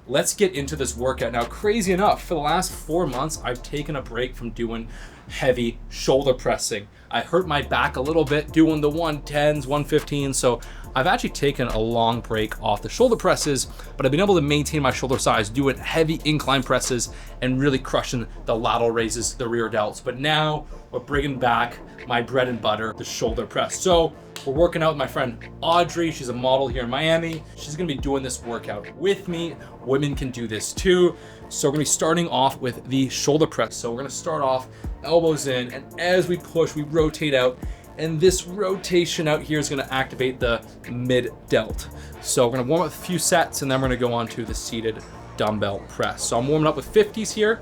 let's get into this workout. Now, crazy enough, for the last 4 months, I've taken a break from doing heavy shoulder pressing. I hurt my back a little bit doing the 110s, 115s, so I've actually taken a long break off the shoulder presses, but I've been able to maintain my shoulder size, doing heavy incline presses and really crushing the lateral raises, the rear delts. But now we're bringing back my bread and butter, the shoulder press. So we're working out with my friend Audrey. She's a model here in Miami. She's gonna be doing this workout with me. Women can do this too. So we're gonna be starting off with the shoulder press. So we're gonna start off elbows in, and as we push, we rotate out. And this rotation out here is gonna activate the mid delt. So we're gonna warm up a few sets, and then we're gonna go on to the seated dumbbell press. So I'm warming up with 50s here.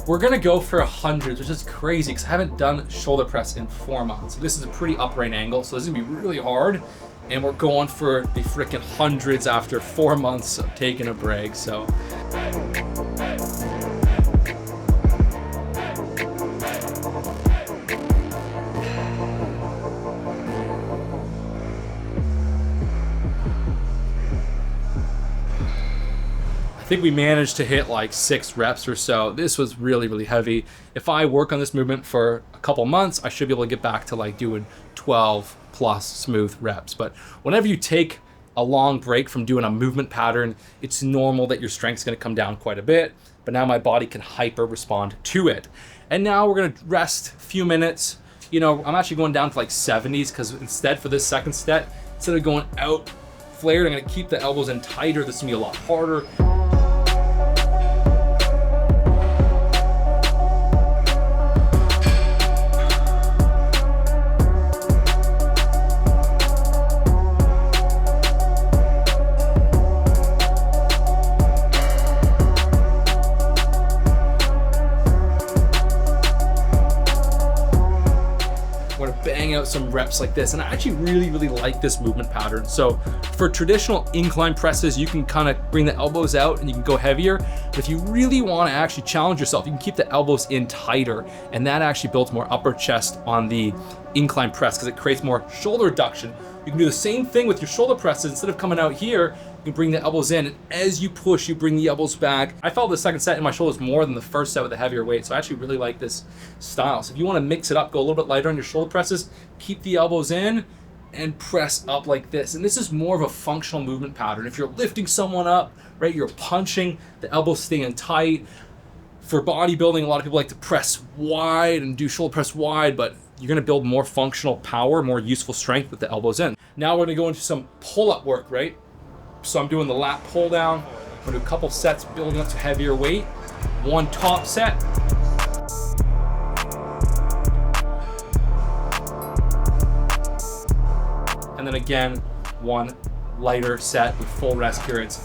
We're gonna go for 100s, which is crazy because I haven't done shoulder press in 4 months. This is a pretty upright angle, so this is gonna be really hard. And we're going for the freaking 100s after 4 months of taking a break, so. I think we managed to hit like 6 reps or so. This was really, really heavy. If I work on this movement for a couple months, I should be able to get back to like doing 12 plus smooth reps. But whenever you take a long break from doing a movement pattern, it's normal that your strength's gonna come down quite a bit, but now my body can hyper respond to it. And now we're gonna rest a few minutes. You know, I'm actually going down to like 70s because instead for this second set, instead of going out flared, I'm gonna keep the elbows in tighter. This is gonna be a lot harder. Out some reps like this, and I actually really, really like this movement pattern. So for traditional incline presses, you can kind of bring the elbows out and you can go heavier, but if you really want to actually challenge yourself, you can keep the elbows in tighter, and that actually builds more upper chest on the incline press because it creates more shoulder adduction. You can do the same thing with your shoulder presses. Instead of coming out here, you bring the elbows in, and as you push, you bring the elbows back. I felt the second set in my shoulders more than the first set with the heavier weight, so I actually really like this style. So if you want to mix it up, go a little bit lighter on your shoulder presses, keep the elbows in, and press up like this. And this is more of a functional movement pattern. If you're lifting someone up, right, you're punching, the elbows staying tight. For bodybuilding, a lot of people like to press wide and do shoulder press wide, but you're gonna build more functional power, more useful strength with the elbows in. Now we're gonna go into some pull-up work, right? So I'm doing the lat pull down. I'm gonna do a couple sets building up to heavier weight. One top set. And then again, one lighter set with full rest periods.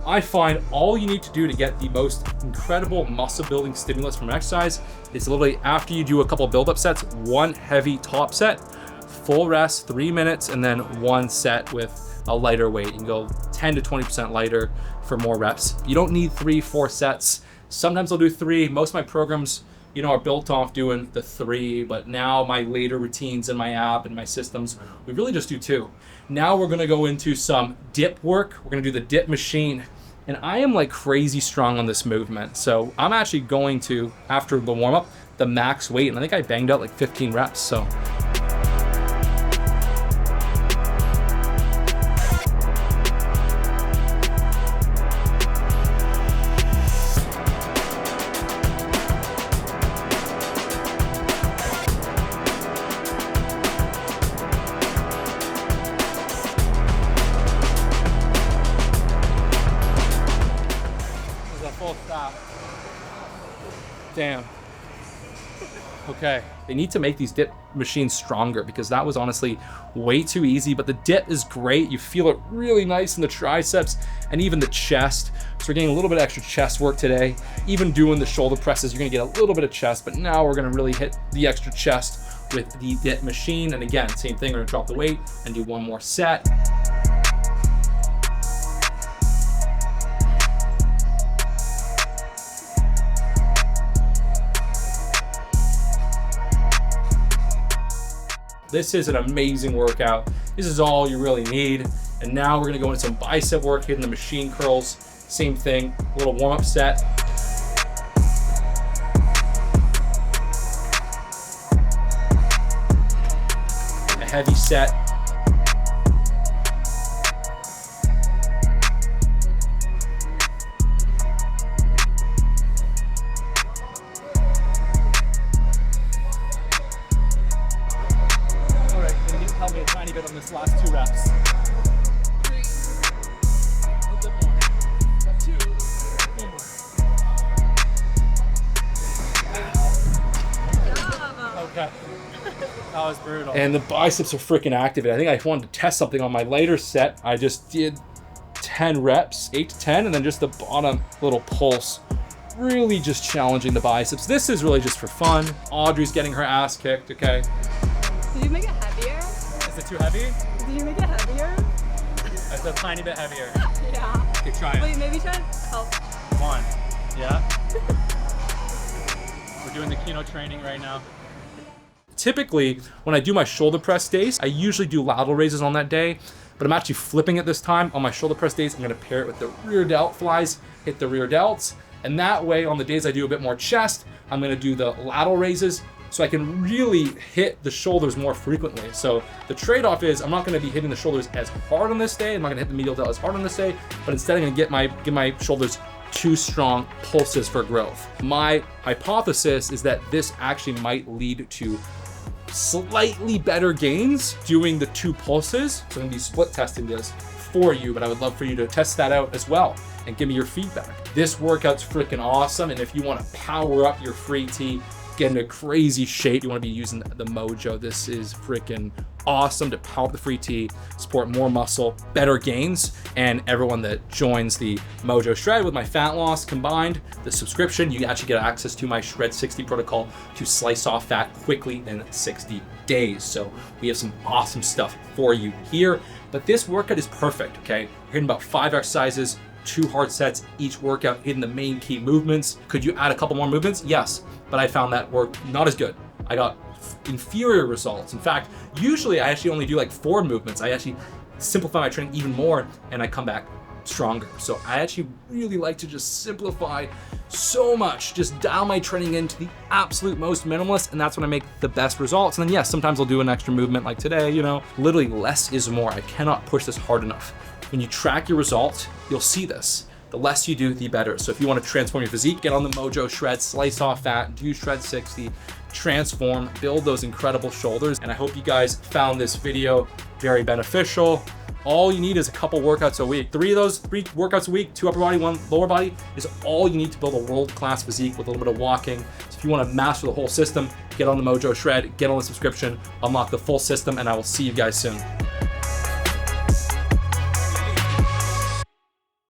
I find all you need to do to get the most incredible muscle building stimulus from exercise is literally after you do a couple build-up sets, one heavy top set, full rest, 3 minutes, and then one set with a lighter weight. You can go 10 to 20% lighter for more reps. You don't need 3-4 sets. Sometimes I'll do 3. Most of my programs, you know, are built off doing the 3, but now my later routines in my app and my systems, we really just do 2. Now we're gonna go into some dip work. We're gonna do the dip machine. And I am like crazy strong on this movement. So I'm actually going to, after the warm up, the max weight. And I think I banged out like 15 reps, so. Damn. Okay. They need to make these dip machines stronger because that was honestly way too easy, but the dip is great. You feel it really nice in the triceps and even the chest. So we're getting a little bit of extra chest work today. Even doing the shoulder presses, you're gonna get a little bit of chest, but now we're gonna really hit the extra chest with the dip machine. And again, same thing, we're gonna drop the weight and do one more set. This is an amazing workout. This is all you really need. And now we're gonna go into some bicep work, hitting the machine curls. Same thing, a little warm-up set. A heavy set. Help me a tiny bit on this last 2 reps. 3, a little bit more. 2, 1 more. Okay. That was brutal. And the biceps are freaking activated. I think I wanted to test something on my lighter set. I just did 10 reps, 8 to 10, and then just the bottom little pulse. Really just challenging the biceps. This is really just for fun. Audrey's getting her ass kicked, okay? Did you make it heavier? Is it too heavy? Did you make it heavier? It's a tiny bit heavier. Yeah. Okay, try it. Wait, maybe try to help. Come on. Yeah? We're doing the Kino training right now. Typically, when I do my shoulder press days, I usually do lateral raises on that day, but I'm actually flipping it this time. On my shoulder press days, I'm gonna pair it with the rear delt flies, hit the rear delts, and that way, on the days I do a bit more chest, I'm gonna do the lateral raises, so I can really hit the shoulders more frequently. So the trade-off is I'm not gonna be hitting the shoulders as hard on this day. I'm not gonna hit the medial delt as hard on this day, but instead I'm gonna give my shoulders 2 strong pulses for growth. My hypothesis is that this actually might lead to slightly better gains doing the 2 pulses. So I'm gonna be split testing this for you, but I would love for you to test that out as well and give me your feedback. This workout's freaking awesome, and if you wanna power up your free T, get into crazy shape, you want to be using the Mojo. This is freaking awesome to power up the free T, support more muscle, better gains, and everyone that joins the Mojo Shred with my fat loss combined, the subscription, you actually get access to my Shred 60 protocol to slice off fat quickly in 60 days. So we have some awesome stuff for you here, but this workout is perfect, okay? You're hitting about 5 exercises, 2 hard sets each workout, hitting the main key movements. Could you add a couple more movements? Yes, but I found that work not as good. I got inferior results. In fact, usually I actually only do like 4 movements. I actually simplify my training even more and I come back stronger. So I actually really like to just simplify so much, just dial my training into the absolute most minimalist, and that's when I make the best results. And then yes, sometimes I'll do an extra movement like today, you know, literally less is more. I cannot push this hard enough. When you track your results, you'll see this. The less you do, the better. So if you want to transform your physique, get on the Mojo Shred, slice off fat, do Shred 60, transform, build those incredible shoulders. And I hope you guys found this video very beneficial. All you need is a couple workouts a week. 3 workouts a week, 2 upper body, 1 lower body, is all you need to build a world-class physique with a little bit of walking. So if you want to master the whole system, get on the Mojo Shred, get on the subscription, unlock the full system, and I will see you guys soon.